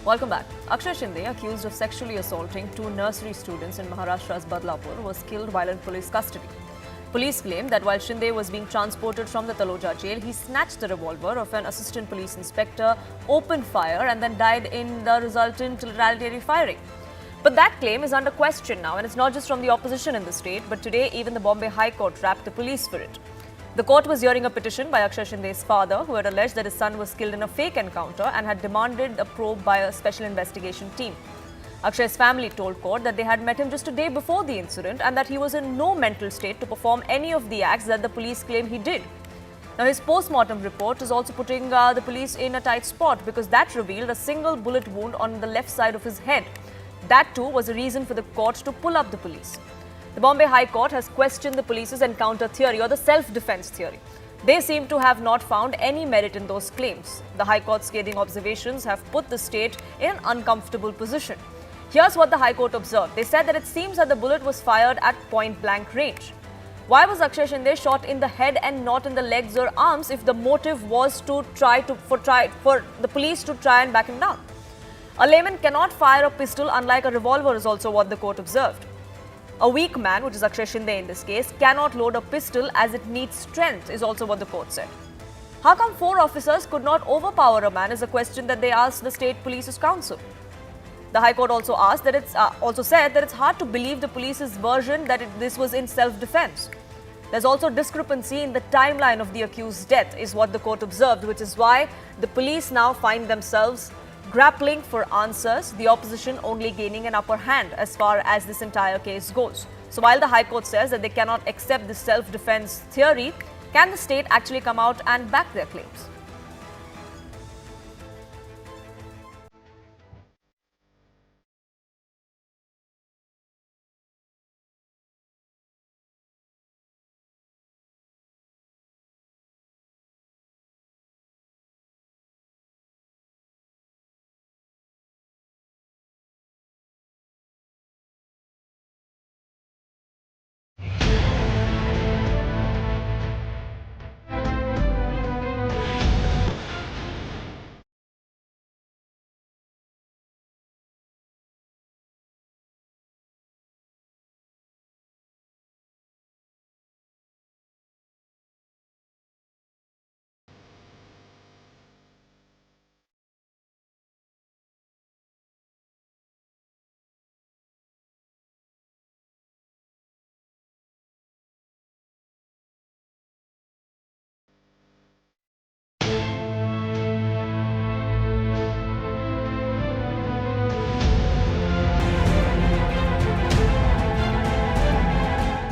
Welcome back. Akshay Shinde, accused of sexually assaulting two nursery students in Maharashtra's Badlapur, was killed while in police custody. Police claim that while Shinde was being transported from the Taloja jail, he snatched the revolver of an assistant police inspector, opened fire and then died in the resultant retaliatory firing. But that claim is under question now, and it's not just from the opposition in the state, but today even the Bombay High Court wrapped the police for it. The court was hearing a petition by Akshay Shinde's father, who had alleged that his son was killed in a fake encounter and had demanded a probe by a special investigation team. Akshay's family told court that they had met him just a day before the incident and that he was in no mental state to perform any of the acts that the police claim he did. Now, his post-mortem report is also putting the police in a tight spot because that revealed a single bullet wound on the left side of his head. That too was a reason for the court to pull up the police. The Bombay High Court has questioned the police's encounter theory or the self-defense theory. They seem to have not found any merit in those claims. The High Court's scathing observations have put the state in an uncomfortable position. Here's what the High Court observed. They said that it seems that the bullet was fired at point-blank range. Why was Akshay Shinde shot in the head and not in the legs or arms if the motive was for the police to try and back him down? A layman cannot fire a pistol unlike a revolver is also what the court observed. A weak man, which is Akshay Shinde in this case, cannot load a pistol as it needs strength is also what the court said. How come 4 officers could not overpower a man is a question that they asked the state police's counsel. The High Court also said that it's hard to believe the police's version that this was in self-defense. There's also discrepancy in the timeline of the accused's death is what the court observed, which is why the police now find themselves grappling for answers, the opposition only gaining an upper hand as far as this entire case goes. So while the High Court says that they cannot accept the self-defense theory, can the state actually come out and back their claims?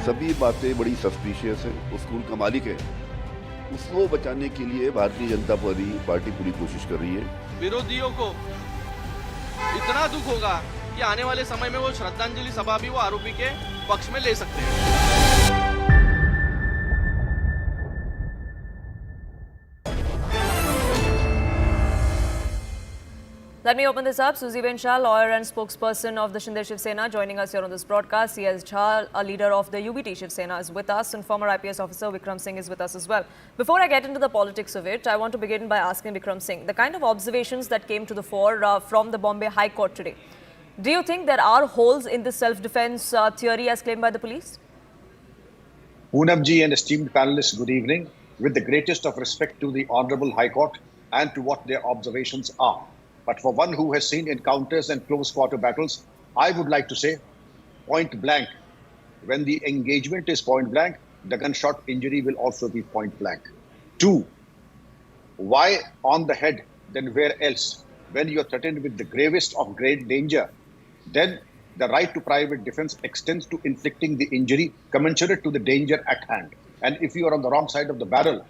सभी बातें बड़ी suspicious है। वो school का मालिक है, उसको बचाने के लिए भारतीय जनता पार्टी पूरी कोशिश कर रही है। विरोधियों को इतना दुख होगा कि आने वाले समय में वो श्रद्धांजलि सभा भी वो आरोपी के पक्ष में ले सकते हैं। Let me open this up. Suzy Ben Shah, lawyer and spokesperson of the Shinde Shiv Sena, joining us here on this broadcast. C.S. Jha, a leader of the UBT Shiv Sena, is with us, and former IPS officer Vikram Singh is with us as well. Before I get into the politics of it, I want to begin by asking Vikram Singh, the kind of observations that came to the fore from the Bombay High Court today. Do you think there are holes in this self-defense theory as claimed by the police? Poonam ji and esteemed panelists, good evening. With the greatest of respect to the Honorable High Court and to what their observations are. But for one who has seen encounters and close quarter battles, I would like to say point blank. When the engagement is point blank, the gunshot injury will also be point blank. 2, why on the head, then where else? When you are threatened with the gravest of great danger, then the right to private defense extends to inflicting the injury commensurate to the danger at hand. And if you are on the wrong side of the barrel,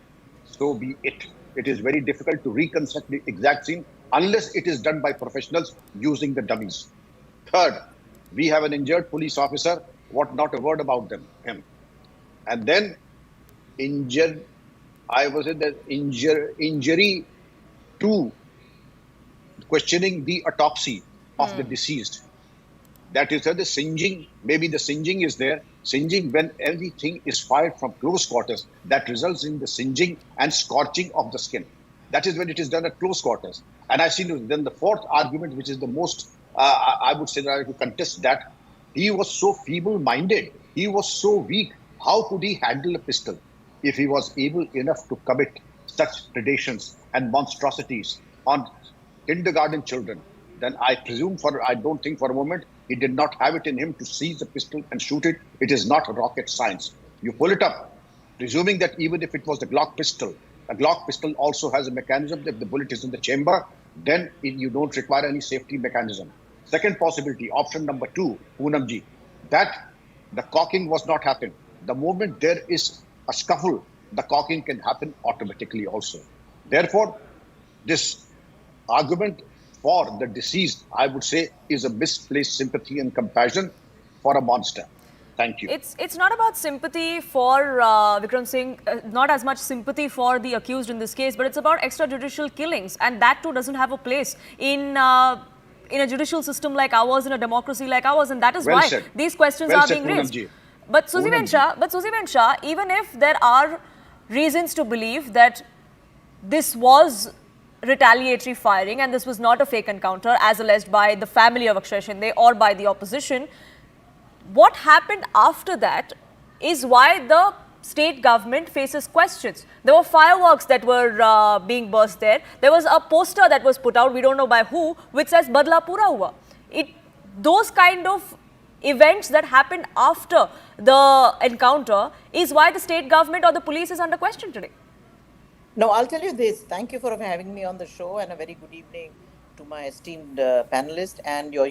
so be it. It is very difficult to reconstruct the exact scene unless it is done by professionals using the dummies. 3rd, we have an injured police officer, not a word about him. And then injured, I was in the injury to questioning the autopsy of the deceased. That is the singeing, maybe the singeing is there. Singeing when everything is fired from close quarters, that results in the singeing and scorching of the skin. That is when it is done at close quarters. And I see then the fourth argument, which is the most, I would say that I could contest that. He was so feeble-minded. He was so weak. How could he handle a pistol if he was able enough to commit such predations and monstrosities on kindergarten children? Then I don't think for a moment he did not have it in him to seize a pistol and shoot it. It is not rocket science. You pull it up, presuming that even if it was the Glock pistol, a Glock pistol also has a mechanism that the bullet is in the chamber, then you don't require any safety mechanism. Second possibility, option number 2, Poonamji, that the cocking was not happening. The moment there is a scuffle, the cocking can happen automatically also. Therefore, this argument for the deceased, I would say, is a misplaced sympathy and compassion for a monster. Thank you. It's not about sympathy for Vikram Singh, not as much sympathy for the accused in this case, but it's about extrajudicial killings, and that too doesn't have a place in a judicial system like ours, in a democracy like ours, and that is Well why said. these questions Well are said, being raised. Poonamji. But Suzy Shah, even if there are reasons to believe that this was retaliatory firing and this was not a fake encounter as alleged by the family of Akshay Shinde or by the opposition, what happened after that is why the state government faces questions. There were fireworks that were being burst there. There was a poster that was put out, we don't know by who, which says Badla Pura Hua. Those kind of events that happened after the encounter is why the state government or the police is under question today. No, I'll tell you this. Thank you for having me on the show, and a very good evening to my esteemed panelists and your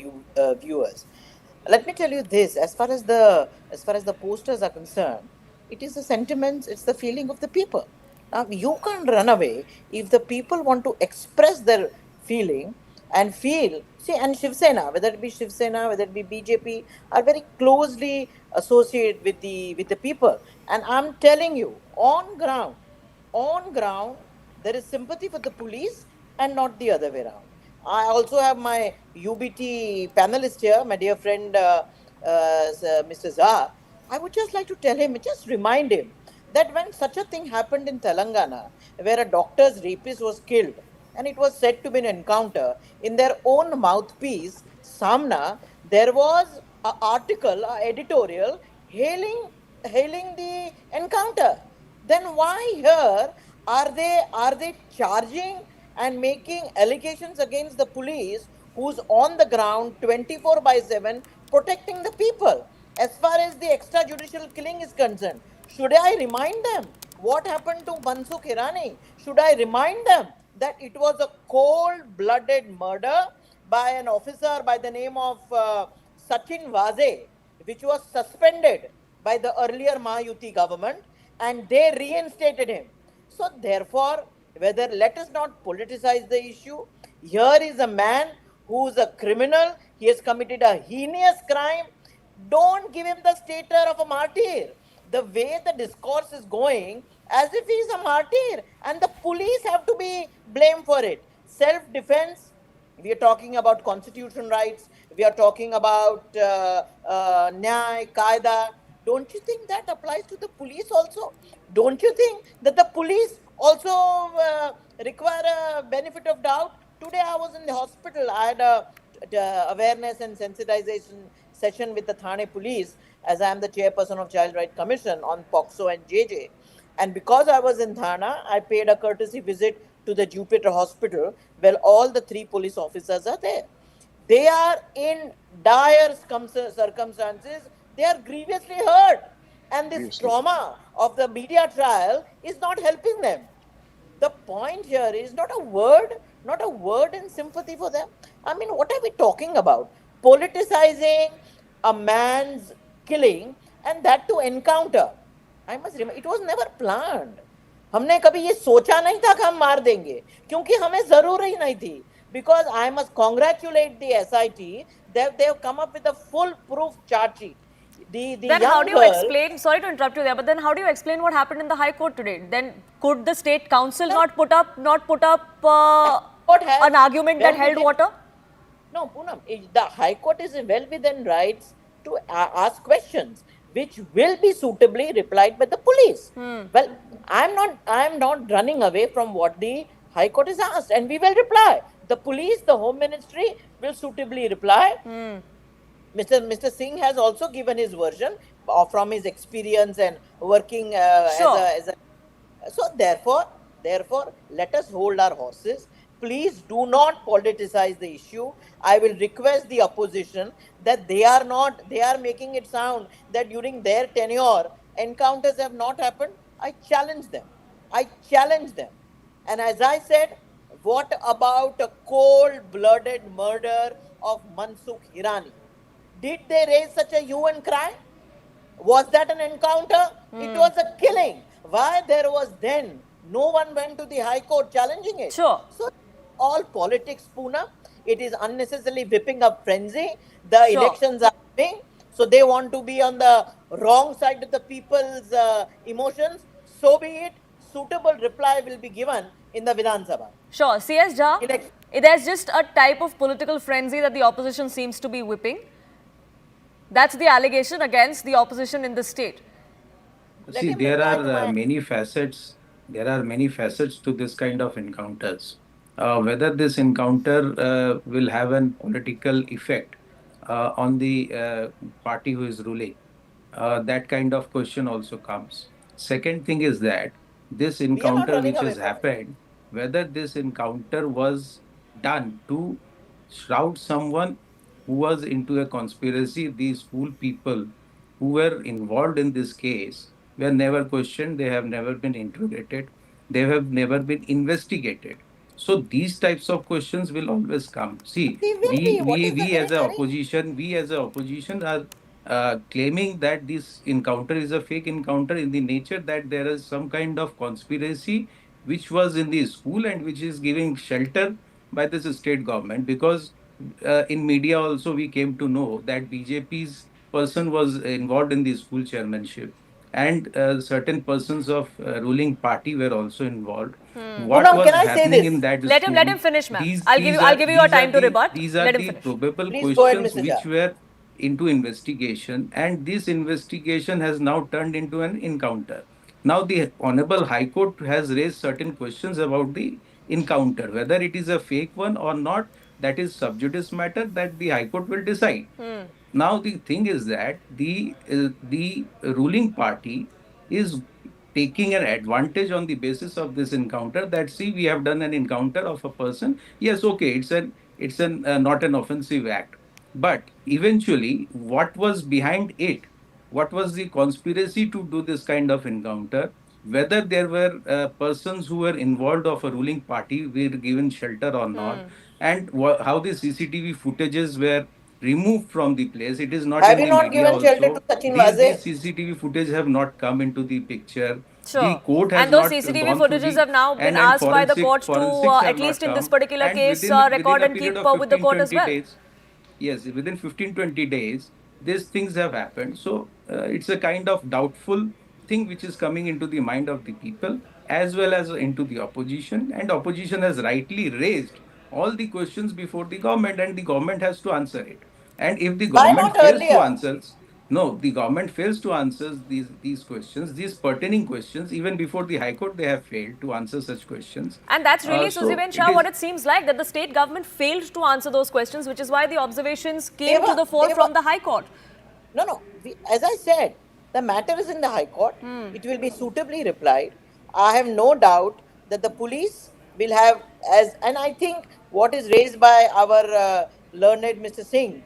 viewers. Let me tell you this: as far as the posters are concerned, it is the sentiments, it's the feeling of the people. Now, you can't run away if the people want to express their feeling and feel. See, and Shiv Sena, whether it be Shiv Sena, whether it be BJP, are very closely associated with the people. And I'm telling you, on ground, there is sympathy for the police and not the other way around. I also have my UBT panelist here, my dear friend Mr. Zah. I would just like to tell him, just remind him that when such a thing happened in Telangana, where a doctor's rapist was killed, and it was said to be an encounter, in their own mouthpiece, Samna, there was an article, an editorial, hailing the encounter. Then why here are they charging and making allegations against the police who's on the ground 24/7 protecting the people? As far as the extrajudicial killing is concerned, should I remind them what happened to Mansukh Hirani? Should I remind them that it was a cold-blooded murder by an officer by the name of Sachin Vaze, which was suspended by the earlier Mahayuti government, and they reinstated him. So therefore, let us not politicize the issue. Here is a man who is a criminal. He has committed a heinous crime. Don't give him the status of a martyr. The way the discourse is going, as if he is a martyr, and the police have to be blamed for it. Self-defense, we are talking about constitutional rights. We are talking about Nyay, Qaeda. Don't you think that applies to the police also? Don't you think that the police also require a benefit of doubt? Today I was in the hospital. I had a awareness and sensitization session with the Thane police, as I am the chairperson of Child Rights Commission on POCSO and JJ. And because I was in Thane, I paid a courtesy visit to the Jupiter Hospital, where all the 3 police officers are there. They are in dire circumstances. They are grievously hurt. And this trauma of the media trial is not helping them. The point here is not a word in sympathy for them. I mean, what are we talking about? Politicizing a man's killing, and that to encounter. I must remember, it was never planned. हमने कभी ये सोचा नहीं था कि हम मार देंगे, क्योंकि हमें जरूर ही नहीं थी. Because I must congratulate the SIT that they have come up with a full proof charge sheet. Then how do you explain, sorry to interrupt you there, but then how do you explain what happened in the High Court today? Then could the State Council not put up an argument that held water? No, Poonam, the High Court is well within rights to ask questions, which will be suitably replied by the police. Well, I am not running away from what the High Court is asked, and we will reply. The police, the Home Ministry will suitably reply. Mr. Singh has also given his version from his experience and working Sure. as a. So therefore, let us hold our horses. Please do not politicize the issue. I will request the opposition that they are making it sound that during their tenure encounters have not happened. I challenge them. I challenge them. And as I said, what about a cold-blooded murder of Mansukh Hirani? Did they raise such a hue and cry? Was that an encounter? It was a killing. Why there was then? No one went to the High Court challenging it. Sure. So, all politics, Poona. It is unnecessarily whipping up frenzy. The Sure. elections are coming, so they want to be on the wrong side of the people's emotions. So be it. Suitable reply will be given in the Vidhan Sabha. Sure. CS Jha, Elect- there's just a type of political frenzy that the opposition seems to be whipping. That's the allegation against the opposition in the state. Let See, him there reply are to my- many facets. There are many facets to this kind of encounters. Whether this encounter will have an political effect on the party who is ruling, that kind of question also comes. Second thing is that this encounter running which away has from it. happened, whether this encounter was done to shroud someone who was into a conspiracy, these fool people who were involved in this case were never questioned, they have never been interrogated, they have never been investigated. So these types of questions will always come. See, They will be. What is the we as a opposition are claiming that this encounter is a fake encounter in the nature that there is some kind of conspiracy which was in the school and which is giving shelter by this state government, because in media also we came to know that BJP's person was involved in the school chairmanship, and certain persons of ruling party were also involved. What Poonam, was can I say happening this? in that Let school? him finish, ma'am. These- I'll these give are- you a these time are to the- rebut. These are Let him the finish. probable Please go ahead, questions Mr. which Jha. were into investigation, and this investigation has now turned into an encounter. Now the Honorable High Court has raised certain questions about the encounter, whether it is a fake one or not. That is sub judice matter that the High Court will decide. Now the thing is that the ruling party is taking an advantage on the basis of this encounter, that see, we have done an encounter of a person. Yes, okay, it's an not an offensive act, but eventually what was behind it, what was the conspiracy to do this kind of encounter, whether there were persons who were involved of a ruling party were given shelter or not, and how the CCTV footages were removed from the place. It is not Have in you the not media given shelter to also. Sachin These Waze? CCTV footage have not come into the picture. The Sure. court has And those not CCTV gone through footages the- have now been and asked by the forensic- court to, forensics have at not least in this come. particular And case, within record a and period keep of with the court as 15-20 well. days, yes, within 15-20 days, these things have happened. So it's a kind of doubtful thing which is coming into the mind of the people as well as into the opposition. And opposition has rightly raised all the questions before the government, and the government has to answer it. And if the Why government not fails to earlier? answer, no, the government fails to answer these questions, these pertaining questions, even before the High Court, they have failed to answer such questions. And that's really, So Suzy Ben it Shah, is- what it seems like, that the state government failed to answer those questions, which is why the observations came They to were- the fore they from were- the High Court. No. As I said, the matter is in the High Court. It will be suitably replied. I have no doubt that the police will have, and I think what is raised by our learned Mr. Singh,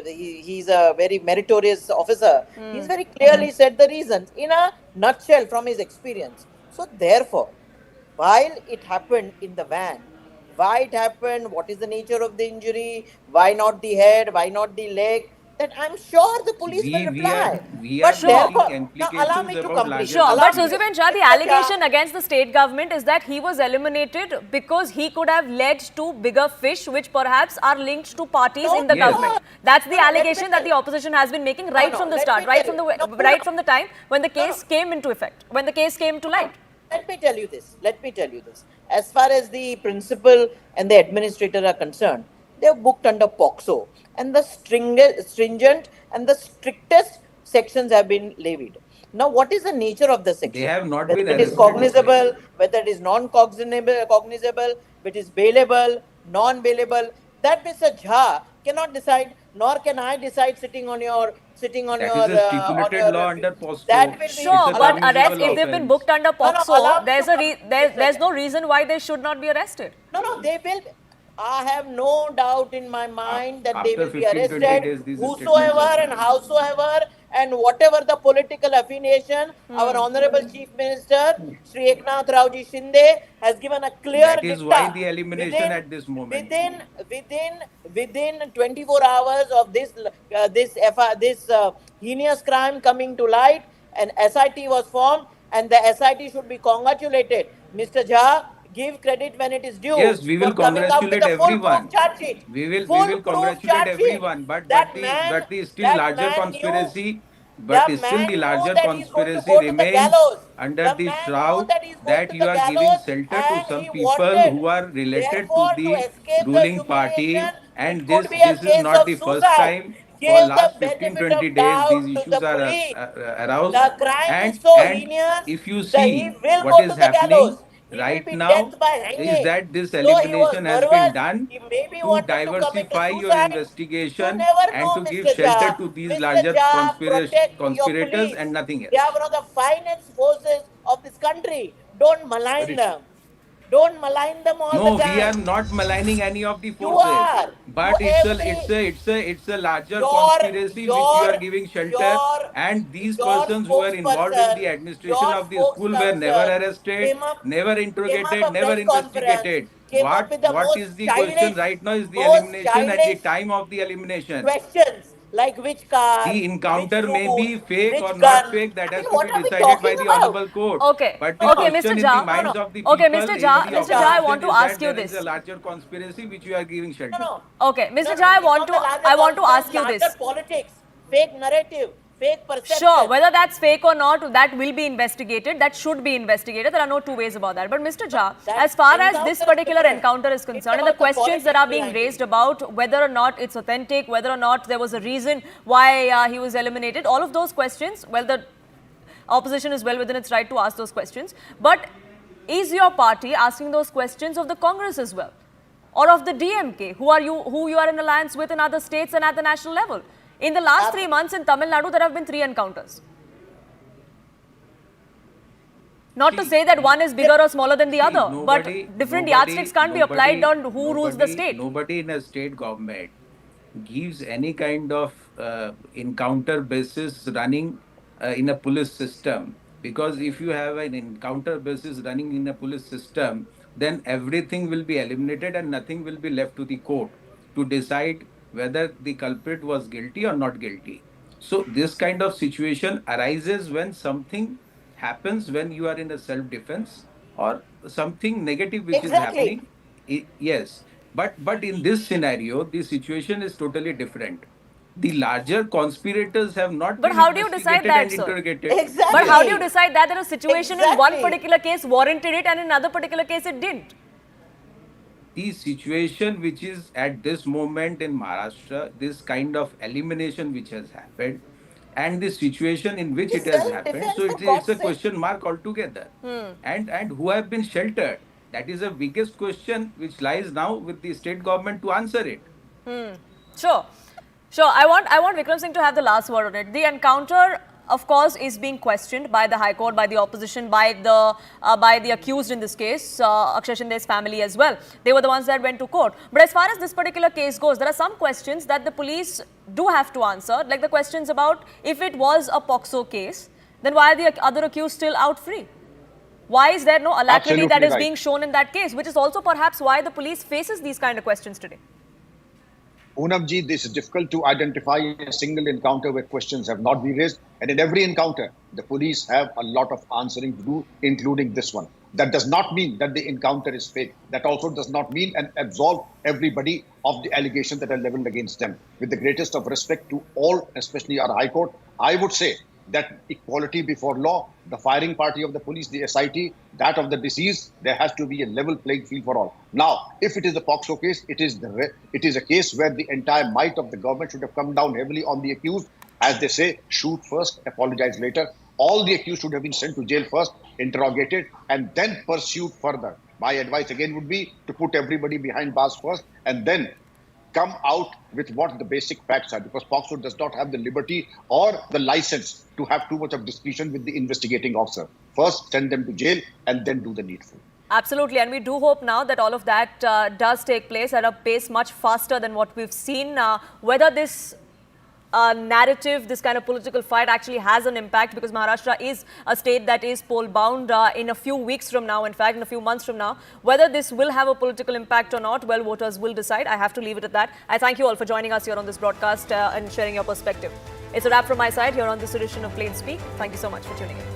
he's a very meritorious officer. He's very clearly said the reasons in a nutshell from his experience. So therefore, while it happened in the van, why it happened, what is the nature of the injury, why not the head, why not the leg, that I'm sure the police will reply. we But are therefore, making now allow me implications to about complete. larger Sure, Allow but me Suzy to- Ben Shah, the Mr. allegation against the state government is that he was eliminated because he could have led to bigger fish, which perhaps are linked to parties No, in the yes. government. That's the No, let me allegation that tell the you. opposition has been making right No, from the let start, me right tell from the you. No, right no. from the time when the case No. came into effect, when the case came to light. Let me tell you this. As far as the principal and the administrator are concerned, they are booked under POXO, and the stringent and the strictest sections have been levied. Now, what is the nature of the section? They have not Whether been it is arrested. cognizable, whether it is non-cognizable, whether it is bailable, non-bailable. That Mr. Jha cannot decide, nor can I decide sitting on your That is a stipulated law under POSCO. That will be It's Sure, a but permissible arrest if they've been offence. booked under No, POCSO, allow me to there's no reason why they should not be arrested. No, they will. I have no doubt in my mind that they After will be 15, 20 arrested, days, these whosoever statements and howsoever, and whatever the political affiliation. Our Honorable Chief Minister, Sri Eknath Raoji Shinde, has given a clear That is dicta. why the elimination at this moment. Within 24 hours of this heinous crime coming to light, an SIT was formed, and the SIT should be congratulated. Mr. Jha, give credit when it is due. Yes, we will for coming up with congratulate a full-proof everyone. charge sheet. We will Full-proof congratulate charge sheet. everyone. But That the man- still that larger man conspiracy. knew- But the still man the knew larger that he's going to conspiracy go to the remains gallows. under The the man knew shroud that he's going that to you the are giving gallows, shelter to and some he people wanted, who are related therefore, to the escape the ruling party. humiliation, And it could this be a is case not of the first suicide. time. For Gave last the 15, benefit 20 of days, doubt these to issues the are police. aroused. The crime and, is so and heinous if you that he see will what go is to the happening gallows. He will right be now death by hanging. is that this So he was elimination has been nervous. done He maybe to wanted to commit diversify a your suicide. investigation You never and know, to give Mr. shelter Jha. to these Mr. larger Jha, protect your conspirators police. and nothing They are else. one of the finest forces of this country. Don't malign them. Don't malign them all No, the time. we are not maligning any of the You forces. are. But You it's a larger your- conspiracy which you are giving shelter. your- And these your persons who are involved in the administration your of the school were never spokesperson arrested, came up- never came up interrogated, a never press conference, investigated. came up with the What most is the question childish- right now is the most elimination at the childish time of the elimination. questions like which car, The encounter which may route, be fake which or gun. not fake, that I has mean, to what be are we decided by talking the about? Honorable Court. Okay. But the Okay, question Mr. in Jha. the minds No, no. of the people Okay, Mr. Jha, in the Mr. Jha, I want to opposition ask is that you there this. is a larger conspiracy which you are giving shelter. No. Okay, Mr. No, Jha, I it's want not to the larger ask you larger this. Politics, fake narrative, fake perception. Sure, whether that's fake or not, that will be investigated. That should be investigated. There are no two ways about that. But Mr. Jha, That as far as encounter this is particular different. encounter is It's concerned, and the about the questions that are politics being behind it. raised about whether or not it's authentic, whether or not there was a reason why he was eliminated, all of those questions, well, the opposition is well within its right to ask those questions. But is your party asking those questions of the Congress as well? Or of the DMK, who you are in alliance with in other states and at the national level? In the last 3 months in Tamil Nadu, there have been 3 encounters. Not to say that one is bigger or smaller than the other, but different yardsticks can't be applied on who rules the state. Nobody in a state government gives any kind of encounter basis running in a police system. Because if you have an encounter basis running in a police system, then everything will be eliminated and nothing will be left to the court to decide whether the culprit was guilty or not guilty. So this kind of situation arises when something happens when you are in a self-defense or something negative which is Exactly. happening. Yes, but in this scenario, the situation is totally different. The larger conspirators have not But been how do you decide investigated that, and sir? interrogated. Exactly. But how do you decide that a situation in one Exactly. particular case warranted it and in another particular case it didn't? The situation which is at this moment in Maharashtra, this kind of elimination which has happened, and the situation in which It's it has happened, self-defense, so for it's God's a sake. question mark altogether. And who have been sheltered? That is the biggest question which lies now with the state government to answer it. Sure. I want Vikram Singh to have the last word on it. The encounter, of course, is being questioned by the High Court, by the opposition, by the accused in this case, Akshay Shinde's family as well. They were the ones that went to court. But as far as this particular case goes, there are some questions that the police do have to answer, like the questions about if it was a POCSO case, then why are the other accused still out free? Why is there no alacrity that Absolutely is right. being shown in that case, which is also perhaps why the police faces these kind of questions today? Poonamji, this is difficult to identify a single encounter where questions have not been raised. And in every encounter, the police have a lot of answering to do, including this one. That does not mean that the encounter is fake. That also does not mean and absolve everybody of the allegations that are leveled against them. With the greatest of respect to all, especially our High Court, I would say that equality before law, the firing party of the police, the SIT, that of the deceased, there has to be a level playing field for all. Now, if it is the POCSO case, it is a case where the entire might of the government should have come down heavily on the accused. As they say, shoot first, apologize later. All the accused should have been sent to jail first, interrogated, and then pursued further. My advice again would be to put everybody behind bars first and then come out with what the basic facts are, because POCSO does not have the liberty or the license to have too much of discretion with the investigating officer. First, send them to jail and then do the needful. Absolutely, and we do hope now that all of that does take place at a pace much faster than what we've seen. Whether this narrative, this kind of political fight actually has an impact, because Maharashtra is a state that is poll bound in a few weeks from now, in fact, in a few months from now. Whether this will have a political impact or not, well, voters will decide. I have to leave it at that. I thank you all for joining us here on this broadcast and sharing your perspective. It's a wrap from my side here on this edition of Plain Speak. Thank you so much for tuning in.